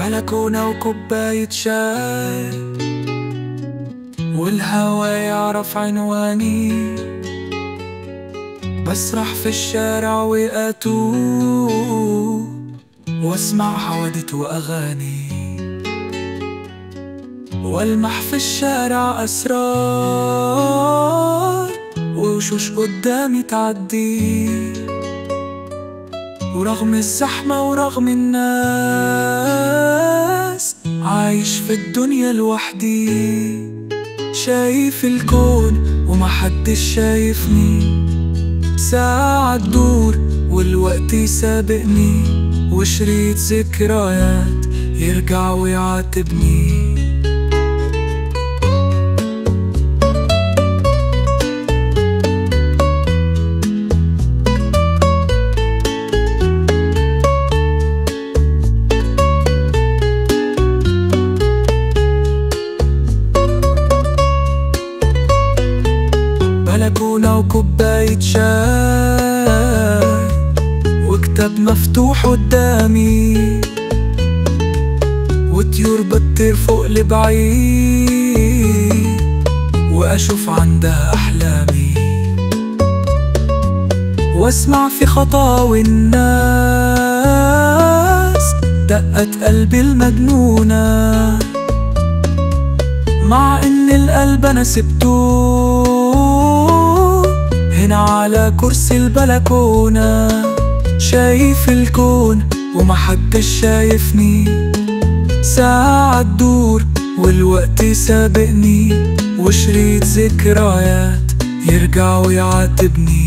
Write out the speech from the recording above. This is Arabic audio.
بلكونة وكوباية شاي، والهوا يعرف عنواني. بسرح في الشارع وأتوه، واسمع حوادث وأغاني، والمح في الشارع أسرار، ووشوش قدامي تعدي. ورغم الزحمة ورغم الناس، عايش في الدنيا لوحدي. شايف الكون ومحدش شايفني، ساعة تدور والوقت يسابقني، وشريط ذكريات يرجع ويعاتبني. بلكونة وكوباية شاي، وكتاب مفتوح قدامي، وطيور بتطير فوق لبعيد، وأشوف عندها أحلامي. واسمع في خطاوي الناس، دقة قلبي المجنونة، مع إن القلب أنا سبته هنا على كرسي البلكونة. شايف الكون ومحدش شايفني، ساعة تدور والوقت يسابقني، وشريط ذكريات يرجع ويعاتبني.